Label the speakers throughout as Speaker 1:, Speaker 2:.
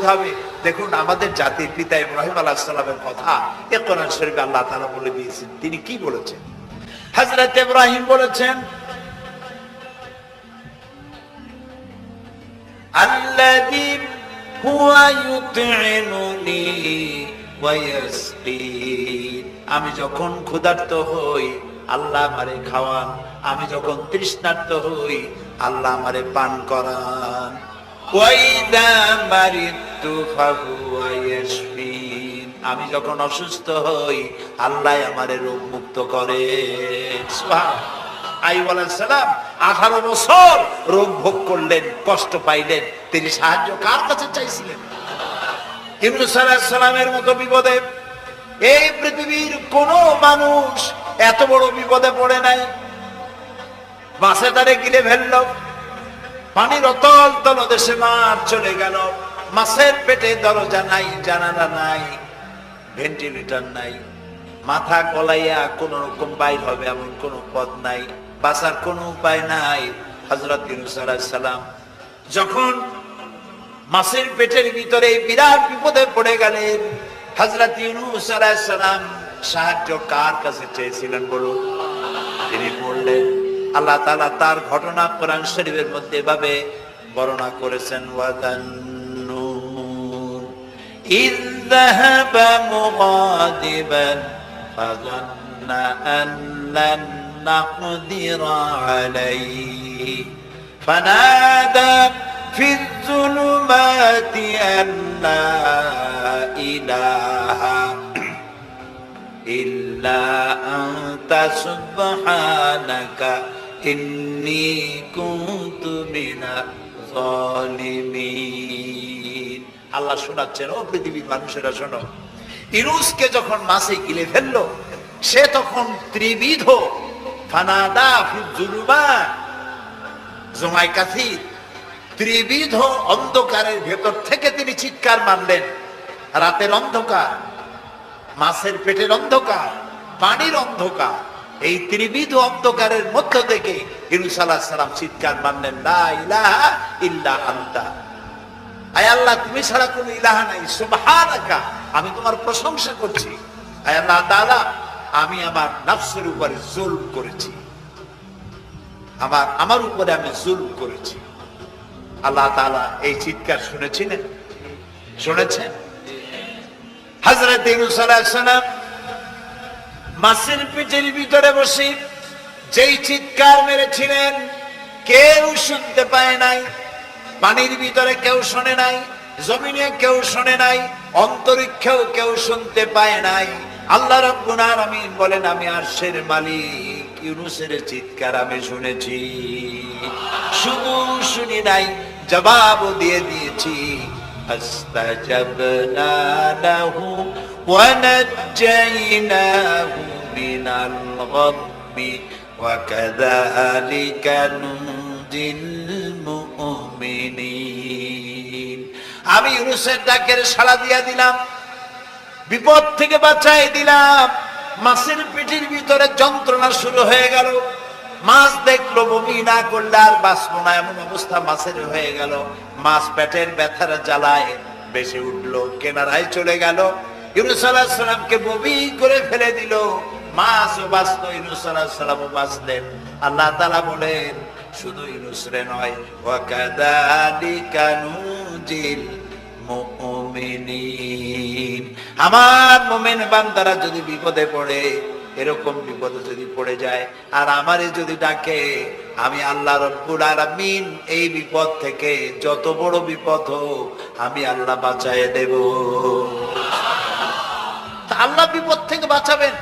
Speaker 1: বলতে হবে। দেখুন আমাদের জাতির পিতা ইব্রাহিম আলাইহিস সালামের কথা এ কোরআন শরীফে আল্লাহ তাআলা বলে দিয়েছেন। তিনি কি বলেছেন? হযরত ইব্রাহিম বলেছেন, আল্লাযী হুয়া ইউতঈমুনি ওয়া ইয়াসকিন। আমি যখন ক্ষুধার্ত হই আল্লাহ আমারে খাওয়ান, আমি যখন তৃষ্ণার্ত হই আল্লাহ আমারে পান করান। ওয়া ইযা মারিতু ফাহুয়া ইয়াশফিন। আমি যখন অসুস্থ হই আল্লাহ আমারে রোগ মুক্ত করে। সুবহানাল্লাহ। আইয়ুব আলাইহিস সালাম 18 বছর রোগ ভোগ করলেন, কষ্ট পাইলেন, তিনি সাহায্য কার কাছে চাইছিলেন? ইউনূস আলাইহিস সালামের মতো বিপদে এই পৃথিবীর কোন মানুষ এত বড় বিপদে পড়ে নাই। মাছে তারে গিলে ফেলল, পানির অতল তলদেশে মাছ চলে গেল, মাছের পেটে দরজা নাই, জানালা নাই, ভেন্টিলেটর নাই, মাথা গলাইয়া কোন রকম বাইর হবে এমন কোন পথ নাই, বাঁচার কোন উপায় নাই। হযরত ইউনূস আলাইহিস সালাম যখন মাছের পেটের ভিতরে বিরাট বিপদে পড়ে গেলেন, হযরত ইউনূস আলাইহিস সালাম সাহায্য কার কাছে চেয়েছিলেন বলুন? তিনি বললেন, আল্লাহ তাআলা তার ঘটনা কোরআন শরীফের মধ্যে এভাবে বর্ণনা করেছেন, ওয়াযান্নুন ইয যাহাবা মুগাদিবান ফাযান্না আন লান নাকদিরা আলাইহি ফানাদা ফিয যুলুমাতি আন লা ইলাহা ইল্লা আনতা সুবহানাকা ইন্নী কুনতু মিনাজ জালিমিন। আল্লাহ শোনাচ্ছেন, ও পৃথিবীর মানুষেরা শোনো, ইউনূসকে যখন মাছে গিলে ফেললো সে তখন ত্রিবিধ ফানাদা ফি যুলুমাত জমাই কাসির, ত্রিবিধ অন্ধকারের ভেতর থেকে তিনি চিৎকার মারলেন। রাতের অন্ধকার, মাছের পেটের অন্ধকার, পানির অন্ধকার, এই ত্রিবিধ অন্ধকারের মধ্য থেকে ইউনূস আলাইহিস সালাম চিৎকার মারলেন, লা ইলাহা ইল্লা আনতা। আয় আল্লাহ, তুমি ছাড়া কোনো ইলাহা নাই, সুবহানাকা, আমি তোমার প্রশংসা করছি। আয় আল্লাহ তাআলা, আমি আমার নফসের উপরে জুলম করেছি, আমার উপরে আমি জুলম করেছি। আল্লাহ তাআলা এই চিৎকার শুনেছিলেন, শুনেছেন? হযরত ইউনূস আলাইহিস সালাম মাছের পেটের ভিতরে বসে যেই চিৎকার মেরেছিলেন কেউ শুনতে পায় নাই। পানির ভিতরে কেউ শোনে নাই, জমিনে কেউ শোনে নাই, অন্তরিক্ষেও কেউ শুনতে পায় নাই। আল্লাহ রাব্বুল আলামিন বলেন, আমি আরশের মালিক, ইউনূসের চিৎকার আমি শুনেছি। শুধু শুনি নাই, জবাবও দিয়ে দিয়েছি। فاستجبنا له ونجيناه من الغم وكذلك ننجي المؤمنين। আমি ইউনূসের ডাকের সাড়া দিয়া দিলাম, বিপদ থেকে বাঁচাই দিলাম। মাছের পেটের ভিতরে যন্ত্রণা শুরু হয়ে গেল, মাছ দেখলো বমি না করলে আর বাঁচবো না এমন অবস্থা মাছের হয়ে গেল। মাছ পেটের ব্যথার জ্বালায় বেশি উঠলো, কেনারায় চলে গেল। ইউনূস আলাইহিস সালামকে বমি করে ফেলে দিল, মাছও বাঁচলো, ইউনূস আলাইহিস সালামও বাঁচলেন। আল্লাহ তাআলা বলেন, শুধু ইউনূস রে নয়, ওয়া কাযালিকা নুজিল মুমিনিন। আমার মুমিন বান্দারা যদি বিপদে পড়ে, এরকম বিপদে যদি পড়ে যায় আর আমারে যদি ডাকে, আমি আল্লাহ রব্বুল আলামিন এই বিপদ থেকে, যত বড় বিপদ হোক, আমি আল্লাহ বাঁচায় দেব। আল্লাহ বিপদ থেকে বাঁচাবেন।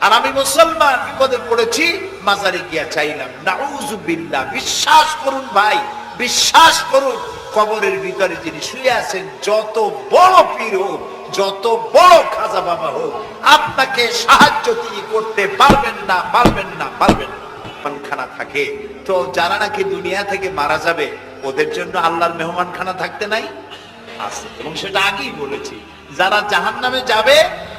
Speaker 1: আর আমি মুসলমান বিপদে পড়েছি, মাজারে গিয়া চাইলাম, নাউযুবিল্লাহ। বিশ্বাস করুন ভাই, বিশ্বাস করুন, কবরের ভিতরে যিনি শুয়ে আছেন, যত বড় পীর হোক, যত বড় খাজা বাবা হোক, আপনাকে সাহায্য তিনি করতে পারবেন না, পারবেন না, পারবেন না। মেহমানখানা থাকে তো যারা নাকি দুনিয়া থেকে মারা যাবে, ওদের জন্য আল্লাহর মেহমানখানা থাকতে নাই আছে, এবং সেটা আগেই বলেছি। যারা জাহান্নামে যাবে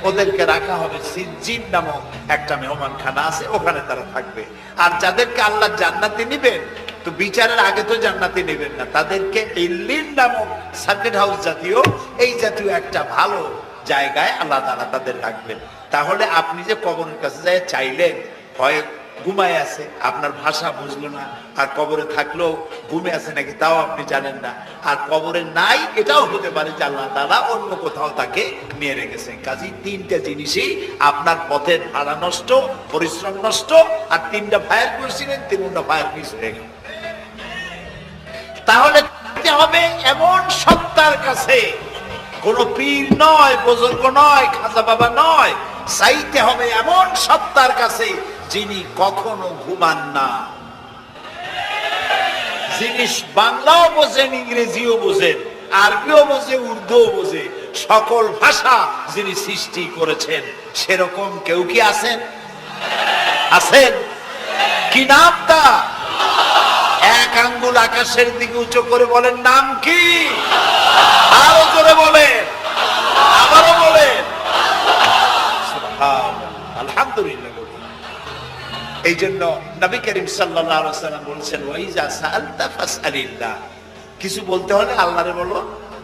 Speaker 1: ওদেরকে রাখা হবে সিজ্জিন নামক একটা মেহমানখানা আছে, ওখানে তারা থাকবে। আর যাদেরকে আল্লাহ জান্নাতে নিবেন, তো বিচারের আগে তো জান্নাতে নেবেন না, তাদেরকে ইল্লিন নামক সার্কিট হাউস জাতীয় এই জাতীয় একটা ভালো জায়গায় আল্লাহ তাআলা তাদের রাখবেন। তাহলে আপনি যে কবরের কাছে যায় চাইলেন, হয় ঘুমায় আছে, আপনার ভাষা বুঝলো না, আর কবরে থাকলেও ঘুমে আছে নাকি তাও আপনি জানেন না, আর কবরে নাই এটাও হতে পারে যে আল্লাহ তাআলা অন্য কোথাও তাকে নিয়ে রেখেছেন। কাজেই তিনটা জিনিসই আপনার পথের ভাড়া নষ্ট, পরিশ্রম নষ্ট, আর তিনটা ফায়ার করেছিলেন, তিনটা ফায়ার মিস হয়ে গেল। তাহলে হবে এমন সত্তার কাছে, কোন পীর নয়, বুজুর্গ নয়, খাজা বাবা নয়, চাইতে হবে এমন সত্তার কাছে যিনি কখনো ঘুমান না, যিনি বাংলাও বোঝেন, ইংরেজিও বোঝেন, আরবিও বোঝে, উর্দুও বোঝে, সকল ভাষা যিনি সৃষ্টি করেছেন। সেরকম কেউ কি আছেন? আছেন? কি নাম তা? এক আঙ্গুল আকাশের দিকে উঁচু করে বলেন, নাম কি? আরো জোরে বলেন, আবারও বলেন। আলহামদুলিল্লাহ। এই জন্য নবী করিম সাল্লাল্লাহু আলাইহি ওয়াসাল্লাম বলেছেন, ওয়াইজা সাআলতা ফাসআলিল্লাহ, কিছু বলতে হলে আল্লাহরে বলো,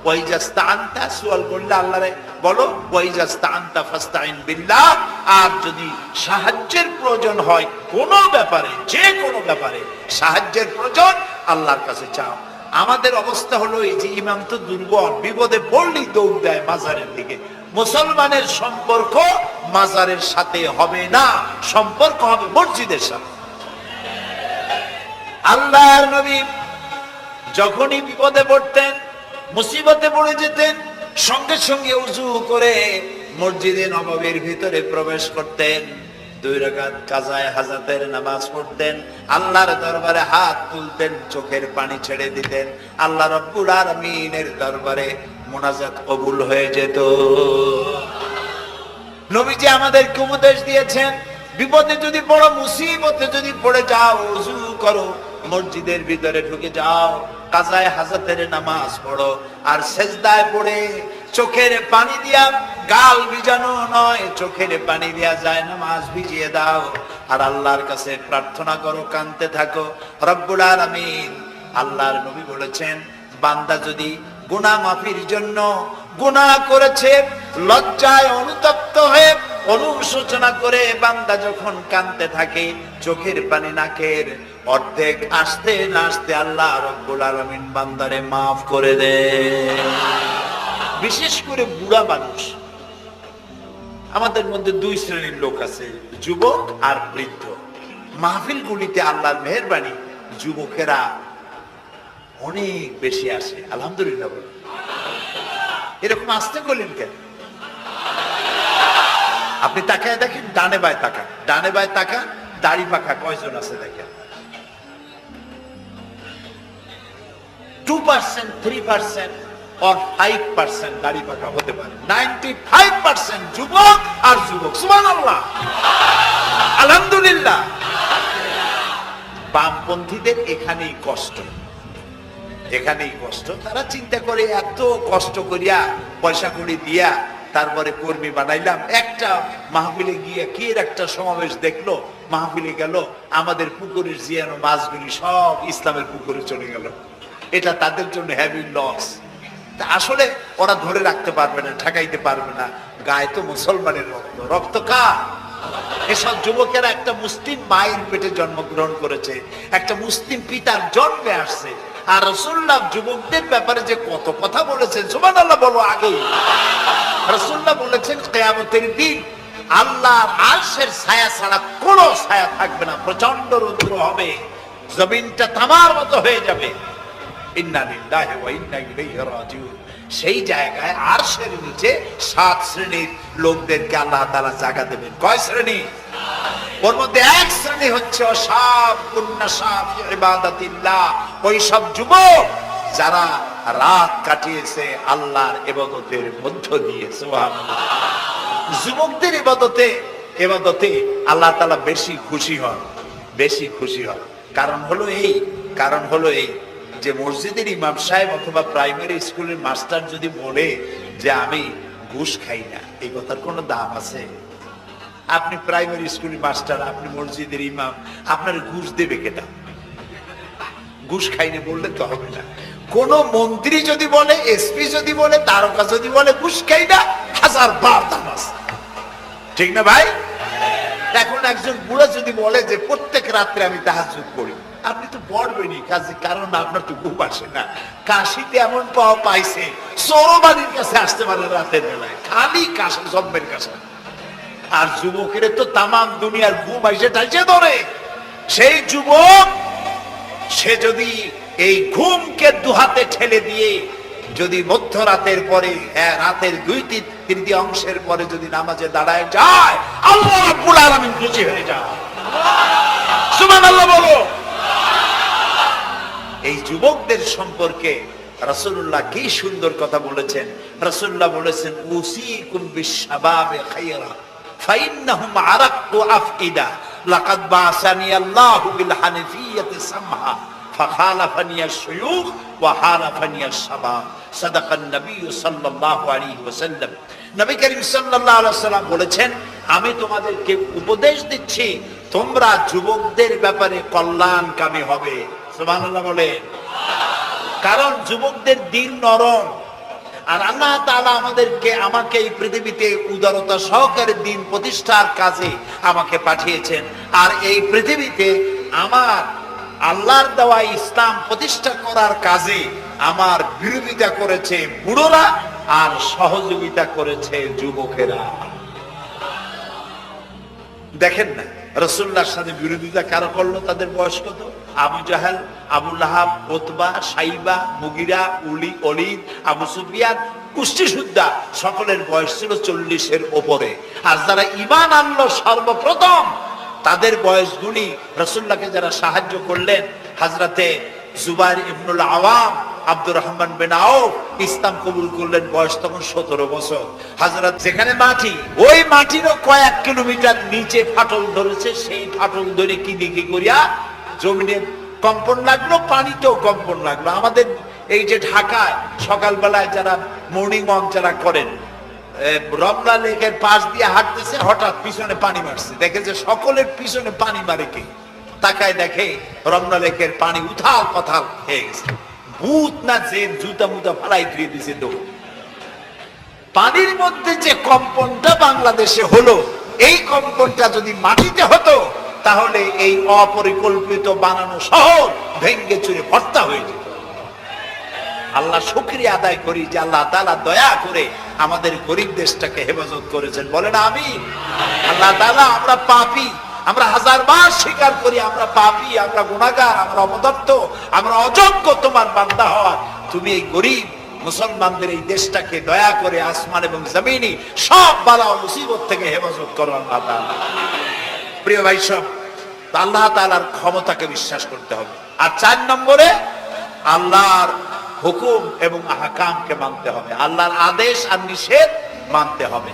Speaker 1: ওয়াইজা ইসতাআনতা, সুয়াল করলে আল্লাহরে বলো, ওয়াইজা ইসতাআনতা ফাসতাইন বিল্লাহ, আর যদি সাহায্যের প্রয়োজন হয় কোন ব্যাপারে, যে কোনো ব্যাপারে সাহায্যের প্রয়োজন, আল্লাহর কাছে চাও। আমাদের অবস্থা হলো এই যে ইমাম তো দুর্বল, বিপদে পড়লেই দৌড় দেয় মাজারের দিকে। মুসলমানের সম্পর্ক মাজারের সাথে হবে না, সম্পর্ক হবে মসজিদের সাথে। আল্লাহর নবী যখনই বিপদে পড়তেন, মুসিবতে পড়ে যেতেন, সঙ্গে সঙ্গে উযু করে মসজিদে নববীর ভিতরে প্রবেশ করতেন, 2 রাকাত কাজায়ে হাজাতের নামাজ পড়তেন, আল্লাহর দরবারে হাত তুলতেন, চোখের পানি ছেড়ে দিতেন, আল্লাহ রাব্বুল আলামিনের দরবারে মুনাজাত কবুল হয়ে যেত। নবীজি আমাদেরকে উপদেশ দিয়েছেন, বিপদে যদি পড়ো, মুসিবতে যদি পড়ে যাও, ওযু করো, মসজিদের ভিতরে ঢুকে যাও, কাজায়ে হাজাতের নামাজ পড়ো, আর সেজদায় পড়ে চোখের পানি দিয়া, গাল ভিজানো নয়, চোখের পানি দিয়া যায় নামাজ ভিজিয়ে দাও, আর আল্লাহর কাছে প্রার্থনা করো, কাঁদতে থাকো। রব্বুল আলামিন, আল্লাহর নবী বলেছেন, বান্দা যদি গুনাহ মাফির জন্য গুনাহ করেছে, লজ্জায় অনুতপ্ত হয়ে অনুশোচনা করে বান্দা যখন কাঁদতে থাকে, চোখের পানি নাকের অর্ধেক আসতে না আসতে আল্লাহ রব্বুল আলামিন বান্দারে মাফ করে দেন। বিশেষ করে বুড়া মানুষ, আমাদের মধ্যে 2 শ্রেণীর লোক আছে, যুবক আর বৃদ্ধ। মাহফিল গুলিতে আল্লাহর মেহেরবানি যুবকেরা অনেক বেশি আসে, আলহামদুলিল্লাহ। এরকম আসতে বললেন কেন? আপনি তাকায় দেখেন, ডানে বায় তাকান, ডানে বায় তাকান, দাড়ি পাকা কয়জন আছে দেখেন। 2%, 3% or 5% দাড়ি পাকা হতে পারে, 95% যুবক আর যুবক। সুবহানাল্লাহ, আলহামদুলিল্লাহ। বামপন্থীদের এখানেই কষ্ট, এখানেই কষ্ট। তারা চিন্তা করে এত কষ্ট করিয়া পয়সা কড়ি দিয়া তারপরে কর্মী বানাইলাম, একটা মাহফিলে গিয়ে কি একটা সমাবেশ দেখলো, মাহফিলে গেল, আমাদের পুকুরের জিয়ানো মাছগুলি সব ইসলামের পুকুরে চলে গেল। এটা তাদের জন্য হেভি লস। আসলে ওরা ধরে রাখতে পারবে না, ঠেকাইতে পারবে না, গায়ে তো মুসলমানের রক্ত, রক্ত কার? এসব যুবকেরা একটা মুসলিম মায়ের পেটে জন্মগ্রহণ করেছে, একটা মুসলিম পিতার জন্মে আসছে। আর রাসূলুল্লাহ যুবকদের ব্যাপারে যে কত কথা বলেছেন, সুবহানাল্লাহ বলো। আগেই রাসূলুল্লাহ বলেছেন, কিয়ামতের দিন আল্লাহর আরশের ছায়া ছাড়া কোনো ছায়া থাকবে না, প্রচন্ড রৌদ্র হবে, জমিনটা তামার মতো হয়ে যাবে। ইন্না লিল্লাহি ওয়া ইন্না ইলাইহি রাজিউন। সেই জায়গায় আরশের নিচে 7 শ্রেণীর লোকদেরকে আল্লাহ তাআলা জায়গা দেবেন। কয় শ্রেণী? ওর মধ্যে 1 শ্রেণী হচ্ছে শাবুন নাশা ফি ইবাদাতিল্লাহ, ওই সব যুবক যারা রাত কাটিয়েছে আল্লাহর ইবাদতের মধ্য দিয়ে। সুবহানাল্লাহ। যুবকদের ইবাদতে আল্লাহ তাআলা বেশি খুশি হন, বেশি খুশি হন। কারণ হলো এই যে মসজিদের ইমাম সাহেব অথবা প্রাইমারি স্কুলের মাস্টার যদি বলে যে আমি ঘুষ খাই না, এই কথার কোনো দাম আছে? আপনি প্রাইমারি স্কুলের মাস্টার, আপনি মসজিদের ইমাম, আপনার ঘুষ দেবে কেটা? ঘুষ খাইনি বললে তো হবে না। কোন মন্ত্রী যদি বলে, এসপি যদি বলে, তারকা যদি বলে ঘুষ খাই না, 1000 বার তামাস, ঠিক না ভাই? এখন একজন বুড়া যদি বলে যে প্রত্যেক রাত্রে আমি তাহাজ্জুদ পড়ি, আপনি তো পড়বেনই কাজে, কারণ আপনার তো ঘুম আসে না। কাশিতে এমন পাওয়া পাইছে, চোরবাড়ির কাছে আসতে পারে রাতের বেলায়, খালি কাশে, জন্মের কাছে। আর যুবকের তো তামাম দুনিয়ার ঘুম আইসে টাইসে ধরে। সেই যুবক সে যদি এই ঘুমকে দুহাতে ঠেলে দিয়ে যদি মধ্যরাতের পরে, রাতের 2/3 অংশের পরে যদি নামাজে দাঁড়ায় যায়, আল্লাহ রাব্বুল আলামিন খুশি হয়ে যায়। সুবহানাল্লাহ বলো। এই যুবকদের সম্পর্কে রাসূলুল্লাহ কি সুন্দর কথা বলেছেন। রাসূলুল্লাহ বলেছেন, উসিকুম বিশ-শাবাবে খায়রা ফাইন্নাহুম আরাক্কু আফইদা লাকাদ বাসানি আল্লাহু বিল হানিফিয়্যাতি সামহা ফাখালাফানি আশ-শুয়ুখ ওয়া হালাফানি আশ-শাবাব। সাদাকান নবী সাল্লাল্লাহু আলাইহি ওয়াসাল্লাম। নবী করিম সাল্লাল্লাহু আলাইহি ওয়াসাল্লাম বলেছেন, আমি তোমাদেরকে উপদেশ দিচ্ছি, তোমরা যুবকদের ব্যাপারে কল্যাণকামী হবে। সুবহানাল্লাহ বলেন। কারণ যুবকদের দিল নরম, আর আল্লাহ তাআলা আমাকে এই পৃথিবীতে উদারতা সহকারে দিন প্রতিষ্ঠার কাজে আমাকে পাঠিয়েছেন। আর এই পৃথিবীতে আমার আল্লাহর দেওয়া ইসলাম প্রতিষ্ঠা করার কাজে আমার বিরোধিতা করেছে বুড়োরা, আর সহযোগিতা করেছে যুবকেরা। দেখেন না রাসূলুল্লাহর সাথে বিরোধিতা কারা করলো? তাদের বয়স কত? আবু জাহেল, আবু লাহাব, উতবা, সাইবা, মুগিরা, ওলীদ, আবু সুফিয়ান, কুষ্টিসুদ্ধা, সকলের বয়স ছিল 40-এর উপরে। আর যারা ঈমান আনলো সর্বপ্রথম, তাদের বয়সগুলি রাসূলুল্লাহকে যারা সাহায্য করলেন, হযরতে জুবাইর ইবনুল আওয়াম, আব্দুর রহমান বিন আউফ ইসলাম কবুল করলেন, বয়স তখন 17 বছর। হযরত যেখানে মাটি, ওই মাটিরও কয়েক কিলোমিটার নিচে ফাটল ধরেছে, সেই ফাটল ধরে কি দেখি করিয়া জমিনে কম্পন লাগলো, পানিতেও কম্পন লাগলো। আমাদের এই যে ঢাকায় সকালবেলায় যারা মর্নিং ওয়াক যারা করেন, রমনা লেকের পাশ দিয়ে হাঁটতেছে, হঠাৎ পিছনে পানি মারছে, দেখে যে সকলের পিছনে পানি মারে কে, তাকায় দেখে রমনা লেকের পানি উথাল পাথাল হয়ে গেছে। ভূত না যে জুতা মুতা ফালাই দিয়ে দিছে। পানির মধ্যে যে কম্পনটা বাংলাদেশে হলো, এই কম্পনটা যদি মাটিতে হতো, তাহলে এই অপরিকল্পিত বানানো শহর ভেঙ্গে চুরে ভর্তা হয়ে যেত। আল্লাহ শুকরিয়া আদায় করি যে আল্লাহ তাআলা দয়া করে আমাদের গরিব দেশটাকে হেফাজত করেছেন। বলেন আমিন। আল্লাহ তাআলা, আমরা পাপী, আমরা 1000 বার স্বীকার করি আমরা পাপী, আমরা গুনাহগার, আমরা অপদত্ত, আমরা অযোগ্য তোমার বান্দা হওয়ার। তুমি এই গরিব মুসলমানদের এই দেশটাকে দয়া করে আসমান এবং জমিনি সব বালা ও মুসিবত থেকে হেফাজত করো আল্লাহ তাআলা। প্রিয় ভাই সব, আল্লাহ তাআলার ক্ষমতাকে বিশ্বাস করতে হবে। আর 4 নম্বরে আল্লাহর হুকুম এবং আহকামকে মানতে হবে, আল্লাহর আদেশ আর নিষেধ মানতে হবে,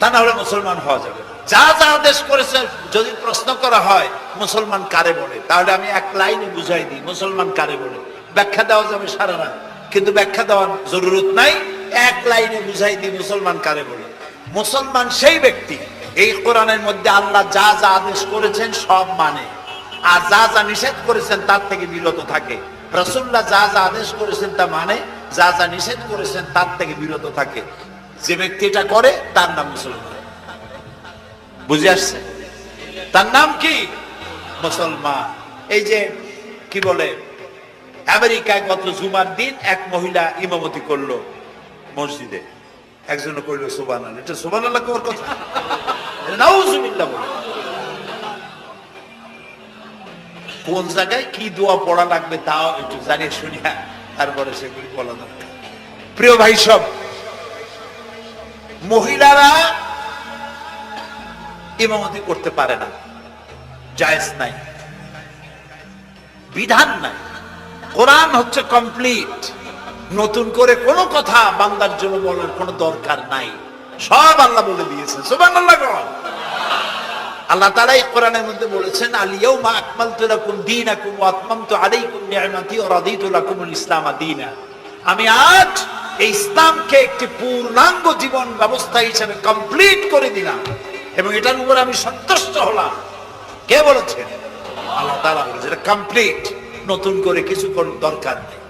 Speaker 1: তা না হলে মুসলমান হওয়া যাবে না। যা যা আদেশ করেছে যদি প্রশ্ন করা হয় মুসলমান কারে বলে, তাহলে আমি এক লাইনে বুঝাই দিই মুসলমান কারে বলে। ব্যাখ্যা দেওয়া যাবে সারা রাত, কিন্তু ব্যাখ্যা দেওয়ার জরুরত নাই, এক লাইনে বুঝাই দিই মুসলমান কারে বলে। মুসলমান সেই ব্যক্তি এই কোরআনের মধ্যে আল্লাহ যা যা আদেশ করেছেন সব মানে, আর যা যা নিষেধ করেছেন তার থেকে বিরত থাকে। রাসূলুল্লাহ যা যা আদেশ করেছেন তা মানে, যা যা নিষেধ করেছেন তার থেকে বিরত থাকে। যে ব্যক্তি এটা করে তার নাম মুসলমান। বুঝে আসছে? তার নাম কি? মুসলমান। এই যে কি বলে, আমেরিকায় গত জুমার দিন এক মহিলা ইমামতি করলো মসজিদে, একজন কইলো সুবহানাল্লাহ। এটা সুবহানাল্লাহ কোর কথা, নাউজুবিল্লাহ বলে। কোন জায়গায় কি দোয়া পড়া লাগবে তাও একটু জানিয়ে শুনিয়া তারপরে সেগুলি বলা দরকার। প্রিয় ভাই সব, মহিলারা ইমামতি করতে পারে না, জায়েজ নাই, বিধান নাই। কোরআন হচ্ছে কমপ্লিট, নতুন করে কোনো কথা বান্দার জন্য বলার কোনো দরকার নাই, সব আল্লাহ বলে দিয়েছেন। সুবহানাল্লাহ। আল্লাহ তাআলা এই কোরআনের মধ্যে বলেছেন, আল-ইয়াউমা আকমালতু লাকুম দীনাকুম ওয়া আতমামতু আলাইকুম নি'মাতি ওয়া রাদিতু লাকুমুল ইসলাম দীনা। আমি আজ এই ইসলামকে একটি পূর্ণাঙ্গ জীবন ব্যবস্থা হিসেবে কমপ্লিট করে দিলাম এবং এটার উপর আমি সন্তুষ্ট হলাম। কে বলেছেন? আল্লাহ তাআলা বলেছে এটা কমপ্লিট, নতুন করে কিছু করার দরকার নেই।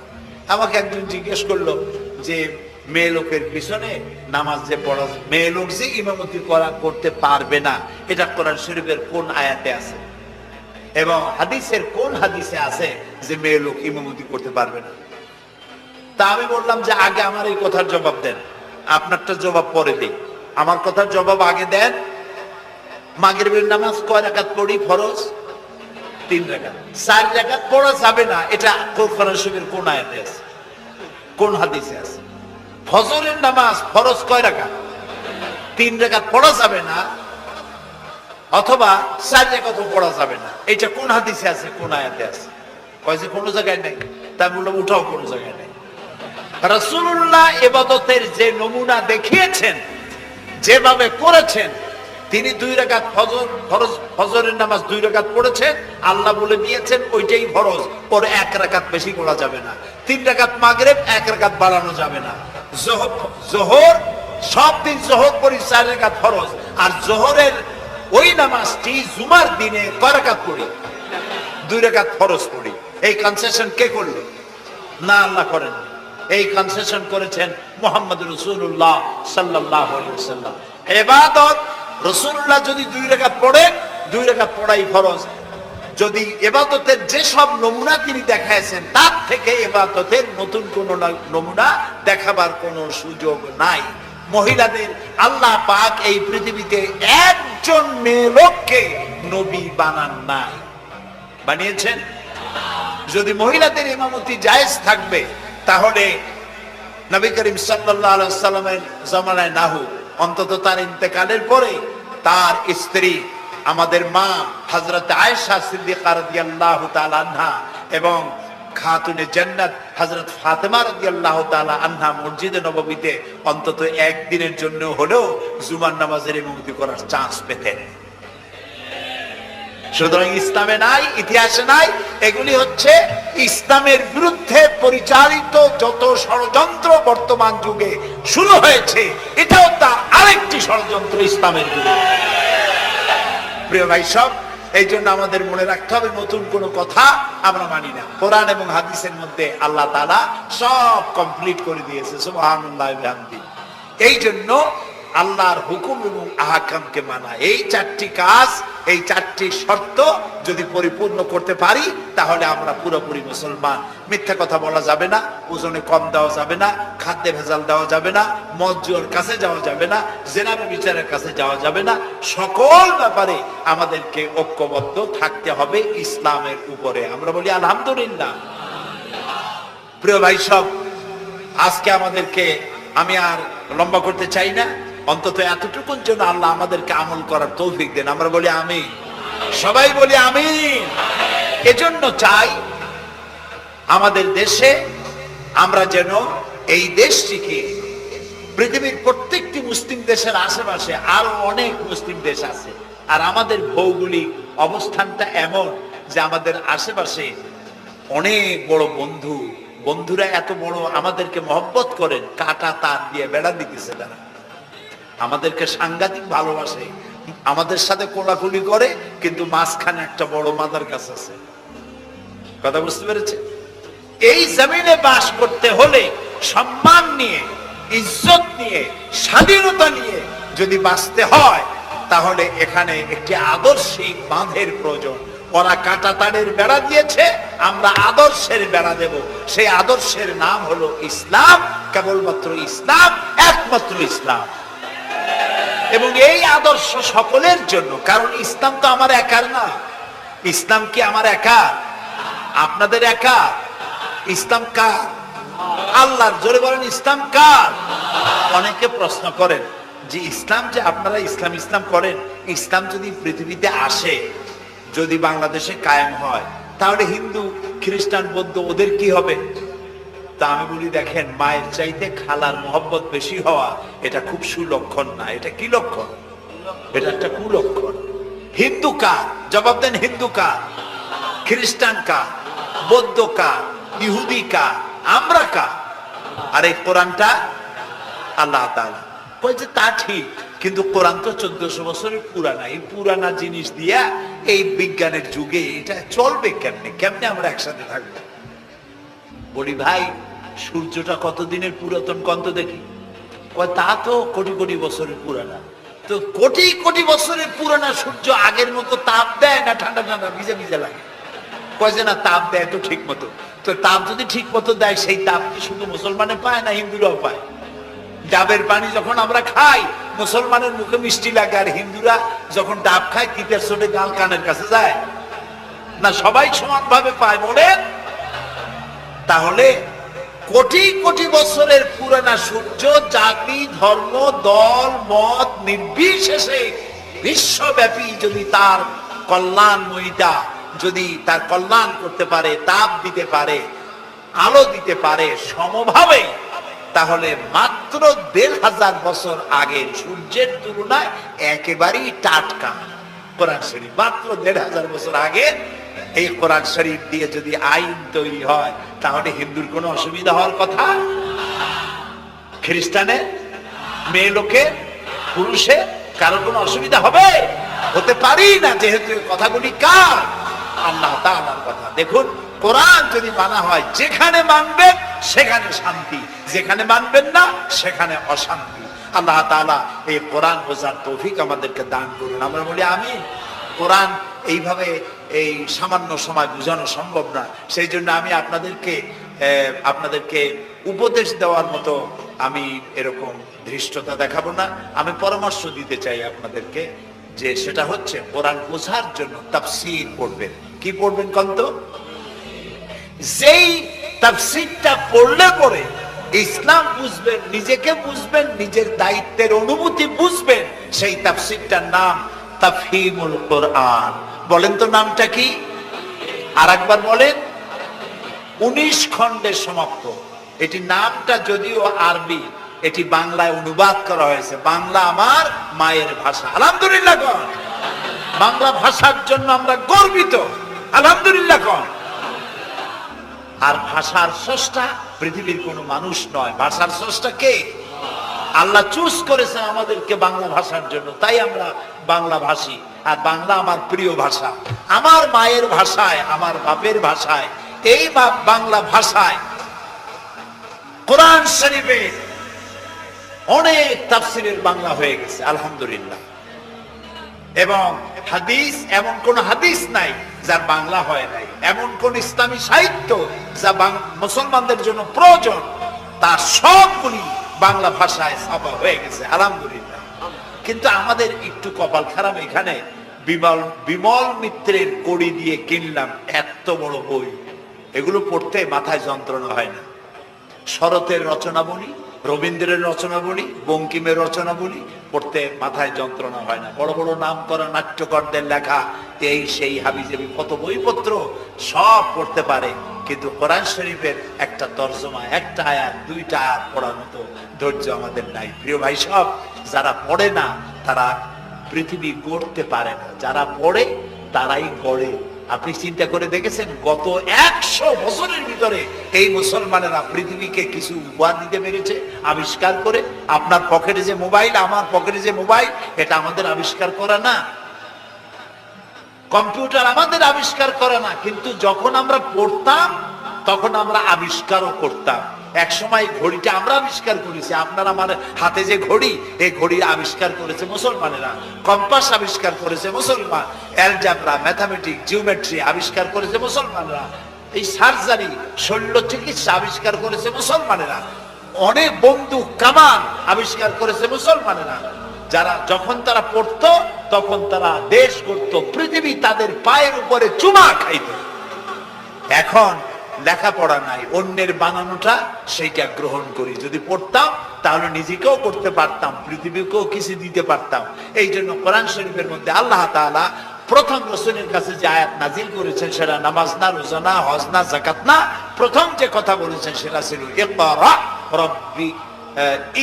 Speaker 1: আমাকে একজন জিজ্ঞেস করলো যে মেয়ে লোকের পিছনে নামাজ যে পড়া, মেয়ে লোক যে ইমামতি করতে পারবে না, এটা কোরআন শরীফের কোন আয়াতে আছে এবং হাদিসের কোন হাদিসে আছে যে মেয়ে লোক ইমামতি করতে পারবে না? তা আমি বললাম যে আগে আমার এই কথার জবাব দেন, আপনারটা জবাব পরে দিই। আমার কথার জবাব আগে দেন। মাগরিবের নামাজ কয় রাকাত পড়ি ফরজ? 3 রাকাত। 4 রাকাত পড়া যাবে না, এটা কোরআন শরীফের কোন আয়াতে আছে, কোন হাদিসে আছে? ফজরের নামাজ ফরজ কয় রাকাত? 3 রাকাত পড়া যাবে না, অথবা 4 রাকাত পড়া যাবে না, এটা কোন হাদিসে আছে, কোন আয়াতে আছে? কয়েছে কোনো জায়গায় নেই। তাই বললাম উঠাও, কোনো জায়গায় নেই। রাসূলুল্লাহ ইবাদতের যে নমুনা দেখিয়েছেন, যেভাবে করেছেন, তিনি 2 রাকাত ফজরের নামাজ 2 রাকাত পড়েছেন, আল্লাহ বলে দিয়েছেন ওইটাই ফরজ, পরে 1 রাকাত বেশি পড়া যাবে না। 3 রাকাত মাগরিব, 1 রাকাত বাড়ানো যাবে না। যোহর সব দিন যোহর পড়ি 4 রাকাত ফরজ, আর যোহরের ওই নামাজটি জুমার দিনে কয় রাকাত পড়ি? 2 রাকাত ফরজ পড়ি। এই কনসেশন কে করলো? না, আল্লাহ করেন। এই কনসেশন করেছেন মুহাম্মদ রাসূলুল্লাহ সাল্লাল্লাহু আলাইহি ওয়াসাল্লাম। ইবাদত রাসূলুল্লাহ যদি 2 রাকাত পড়েন, 2 রাকাত পড়াই ফরজ। যদি ইবাদতের যে সব নমুনা তিনি দেখাইছেন, তার থেকে ইবাদতের নতুন কোন নমুনা দেখাবার কোনো সুযোগ নাই। মহিলাদের আল্লাহ পাক এই পৃথিবীতে একজন মেয়ে লোককে নবী বানান নাই, বানিয়েছেন? যদি মহিলাদের ইমামতি জায়েজ থাকবে, তাহলে নবী করিম সাল্লাল্লাহু আলাইহি ওয়াসাল্লামের জামানায় না হোক, অন্তত তার ইন্তেকালের পরে তার স্ত্রী আমাদের মা হযরত আয়েশা সিদ্দিকা রাদিয়াল্লাহু তাআলা আনহা এবং খাতুনে জান্নাত হযরত ফাতেমা রাদিয়াল্লাহু তাআলা আনহা মসজিদে নববীতে অন্তত একদিনের জন্য হলেও জুমার নামাজের ইমামতি করার চান্স পেতেন। সুতরাং ইসলামে নাই, ইতিহাসে নাই। এগুলি হচ্ছে ইসলামের বিরুদ্ধে পরিচালিত যত ষড়যন্ত্র বর্তমান যুগে শুরু হয়েছে, এটাও তার আরেকটি ষড়যন্ত্র ইসলামের বিরুদ্ধে। প্রিয় ভাই সব, এই জন্য আমাদের মনে রাখতে হবে, নতুন কোনো কথা আমরা মানি না। কোরআন এবং হাদিসের মধ্যে আল্লাহ তাআলা সব কমপ্লিট করে দিয়েছে, সুবহানাল্লাহ ওয়া বিহামদিহি। এই জন্য আল্লাহর হুকুম এবং আহকামকে মানা, এই 4টি কাজ, এই 4টি শর্ত যদি পরিপূর্ণ করতে পারি, তাহলে আমরা পুরোপুরি মুসলমান। মিথ্যা কথা বলা যাবে না, ওজনে কম দেওয়া যাবে না, খাদ্যে ভেজাল দেওয়া যাবে না, মদ জুয়ার কাছে যাওয়া যাবে না, জেনা বিচারের কাছে যাওয়া যাবে না। সকল ব্যাপারে আমাদেরকে ঐক্যবদ্ধ থাকতে হবে ইসলামের উপরে। আমরা বলি আলহামদুলিল্লাহ। প্রিয় ভাই সব, আজকে আমাদেরকে, আমি আর লম্বা করতে চাই না, অন্তত এতটুকুর জন্য আল্লাহ আমাদেরকে আমল করার তৌফিক দেন। আমরা বলি আমিন, সবাই বলি আমিন। এজন্য চাই আমাদের দেশে আমরা যেন এই দেশটিকে, পৃথিবীর প্রত্যেকটি মুসলিম দেশের আশেপাশে আরো অনেক মুসলিম দেশ আছে, আর আমাদের ভৌগোলিক অবস্থানটা এমন যে আমাদের আশেপাশে অনেক বড় বন্ধুরা এত বড় আমাদেরকে মহব্বত করেন, কাটা তার দিয়ে বেড়া দিতেছে তারা, আমাদেরকে সাংঘাতিক ভালোবাসে, আমাদের সাথে কোলাকুলি করে, কিন্তু মাঝখানে একটা বড় মাদার গাছ আছে। কথা বুঝতে পেরেছে? এই জমিনে বাস করতে হলে সম্মান নিয়ে, ইজ্জত নিয়ে, স্বাধীনতা নিয়ে যদি বাঁচতে হয়, তাহলে এখানে একটি আদর্শিক বাঁধের প্রয়োজন। ওরা কাঁটা তারের বেড়া দিয়েছে, আমরা আদর্শের বেড়া দেব। সেই আদর্শের নাম হলো ইসলাম, কেবলমাত্র ইসলাম, একমাত্র ইসলাম। এবং এই আদর্শ সকলের জন্য, কারণ ইসলাম তো আমার একার না। ইসলাম কি আমার একা? আপনাদের একা? ইসলাম কার? আল্লাহর। জোরে বলেন, ইসলাম কার? অনেকে প্রশ্ন করেন যে ইসলাম যে আপনারা ইসলাম করেন, ইসলাম যদি পৃথিবীতে আসে, যদি বাংলাদেশে কায়েম হয়, তাহলে হিন্দু, খ্রিস্টান, বৌদ্ধ ওদের কি হবে? তা আমি বলি, দেখেন, মায়ের চাইতে খালার মহব্বত বেশি হওয়া এটা খুব সুলক্ষণ না। এটা কি লক্ষণ? এটা একটা কুলক্ষণ। হিন্দু কার? জবাব দেন, হিন্দু কার? খ্রিস্টান কার? বৌদ্ধ কার? ইহুদি কার? আমরা কার? আর এই কোরআনটা আল্লাহ তাআলা কইছে, তা ঠিক, কিন্তু কোরআন তো 1400 বছরের পুরানা। এই পুরানা জিনিস দিয়া এই বিজ্ঞানের যুগে এটা চলবে কেমনে? কেমনে আমরা একসাথে থাকবো? বলি ভাই, সূর্যটা কতদিনের পুরাতন কন্ত দেখি? তা তো কোটি কোটি বছরের পুরানা। তো কোটি কোটি বছরের পুরানা সূর্য আগের মতো তাপ দেয় না ঠান্ডা ঠান্ডা ভিজে ভিজে লাগে? কয় যে না, তাপ দেয় তো ঠিক মতো। তো তাপ যদি ঠিক মতো দেয়, সেই তাপ কি শুধু মুসলমানে পায় না হিন্দুরাও পায়? ডাবের পানি যখন আমরা খাই, মুসলমানের মুখে মিষ্টি লাগে, আর হিন্দুরা যখন ডাব খায় তিতের চোটে গাল কানের কাছে যায় না? সবাই সমানভাবে পায় বলেন? তাহলে কোটি কোটি বছরের পুরানা সূর্য জাতি ধর্ম দল মত নির্বিশেষে বিশ্বব্যাপী যদি তার কল্যাণময়িতা, যদি তার কল্যাণ করতে পারে, তাপ দিতে পারে, আলো দিতে পারে সমভাবে, তাহলে মাত্র 1500 বছর আগে সূর্যের তুলনায় একেবারেই টাটকা কোরআন শরীফ। মাত্র 1500 বছর আগে এই কোরআন শরীফ দিয়ে যদি আইন তৈরি হয়, তাহলে হিন্দুর কোনো অসুবিধা হওয়ার কথা? খ্রিস্টানের, মেয়ে লোকে, পুরুষে কারোর কোনো অসুবিধা হবে? হতে পারি না, যেহেতু কথাগুলি কার? আল্লাহ তাআলার কথা। দেখুন, কোরআন যদি মানা হয়, যেখানে মানবেন সেখানে শান্তি, যেখানে মানবেন না সেখানে অশান্তি। আল্লাহ তাআলা এই কোরআন বোঝার তৌফিক আমাদেরকে দান করুন। আমরা বলি আমিন। কোরআন এইভাবে এই সামান্য সময় বোঝানো সম্ভব না। সেই জন্য আমি আপনাদেরকে উপদেশ দেওয়ার মতো আমি এরকম ধৃষ্টতা দেখাবো না। আমি পরামর্শ দিতে চাই আপনাদেরকে, যে সেটা হচ্ছে কোরআন বোঝার জন্য তাফসীর পড়বেন। কি পড়বেন কন্ত? যেই তাফসীরটা পড়লে পরে ইসলাম বুঝবেন, নিজেকে বুঝবেন, নিজের দায়িত্বের অনুভূতি বুঝবেন, সেই তাফসীরটার নাম তাফহিমুল কোরআন। বলেন তো নামটা কি? আর একবার বলেন। 19 খণ্ডে সমাপ্ত। এটি নামটা যদিও আরবি, এটি বাংলায় অনুবাদ করা হয়েছে। বাংলা আমার মায়ের ভাষা, আলহামদুলিল্লাহ কন। বাংলা ভাষার জন্য আমরা গর্বিত, আলহামদুলিল্লাহ কন। আর ভাষার স্রষ্টা পৃথিবীর কোনো মানুষ নয়। ভাষার স্রষ্টা কে? আল্লাহ চুজ করেছে আমাদেরকে বাংলা ভাষার জন্য, তাই আমরা বাংলা ভাষী। আর বাংলা আমার প্রিয় ভাষা, আমার মায়ের ভাষায়, আমার বাপের ভাষায়, এই বাংলা ভাষায় কোরআন শরীফে অনেক তাফসীরের বাংলা হয়ে গেছে, আলহামদুলিল্লাহ। এবং হাদিস, এমন কোন হাদিস নাই যার বাংলা হয় নাই। এমন কোন ইসলামী সাহিত্য যা মুসলমানদের জন্য প্রয়োজন, তার সবগুলি বাংলা ভাষায় ছাপা হয়ে গেছে, আলহামদুলিল্লাহ। কিন্তু আমাদের একটু কপাল খারাপ, এখানে বিমল মিত্রের কড়ি দিয়ে কিনলাম এত বড় বই, এগুলো পড়তে মাথায় যন্ত্রণা হয় না। শরতের রচনাবলী, রবীন্দ্রের রচনাবলী, বঙ্কিমের রচনাবলী পড়তে মাথায় যন্ত্রণা হয় না। বড় বড় নাম করা নাট্যকারদের লেখা এই সেই হাবিজাবি কত বইপত্র, সব পড়তে পারে। কিন্তু কোরআন শরীফের একটা তরজমা, একটা আয়াত, 2টা আয়াত পড়ার মতো ধৈর্য আমাদের নাই। প্রিয় ভাই সব, যারা পড়ে না তারা পৃথিবী গড়তে পারে না, যারা পড়ে তারাই গড়ে। আপনি চিন্তা করে দেখেছেন, গত 100 বছরের ভিতরে এই মুসলমানেরা পৃথিবীকে কিছু উপহার দিতে পেরেছে আবিষ্কার করে? আপনার পকেটে যে মোবাইল, আমার পকেটে যে মোবাইল, এটা আমাদের আবিষ্কার করা না? কম্পিউটার আমাদের আবিষ্কার করা না? কিন্তু যখন আমরা পড়তাম তখন আমরা আবিষ্কারও করতাম। এক সময় ঘড়িটা আমরা আবিষ্কার করেছি। আপনার আমার হাতে যে ঘড়ি, এই ঘড়ি আবিষ্কার করেছে মুসলমানেরা। কম্পাস আবিষ্কার করেছে মুসলমান। অ্যালজাবরা, ম্যাথামেটিক্স, জিওমেট্রি আবিষ্কার করেছে মুসলমানেরা। এই সার্জারি, শল্য চিকিৎসা আবিষ্কার করেছে মুসলমানেরা। অনেক বন্দুক, কামান আবিষ্কার করেছে মুসলমানেরা। যারা যখন তারা পড়তো তখন তারা দেশ করত, পৃথিবী তাদের পায়ের উপরে চুমা খাইত। এখন লেখাপড়া নাই, অন্যের বানানোটা সেইটা গ্রহণ করি। যদি পড়তাম তাহলে নিজেকেও করতে পারতাম, পৃথিবীকেও কিছু দিতে পারতাম। এই জন্য কোরআন শরীফের মধ্যে আল্লাহ তাআলা প্রথম রাসূলের কাছে যে আয়াত নাজিল করেছেন, সেটা নামাজ না, রোজা না, হজ না, যাকাত না। প্রথম যে কথা বলেছেন সেটা ছিল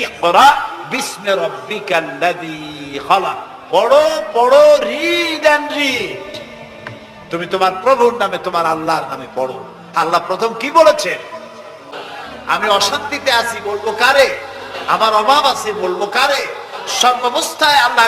Speaker 1: ইকরা বিসমি রাব্বিকাল্লাযী খালাক। পড়ো পড়ো, রিড এন্ড রিড। তুমি তোমার প্রভুর নামে, তোমার আল্লাহর নামে পড়ো। আল্লাহ প্রথম কি বলেছেন? আমি অশান্তিতে আছি, বলবো কারে? আমার অভাব আছে, বলবো কারে? সব অবস্থায় আল্লাহ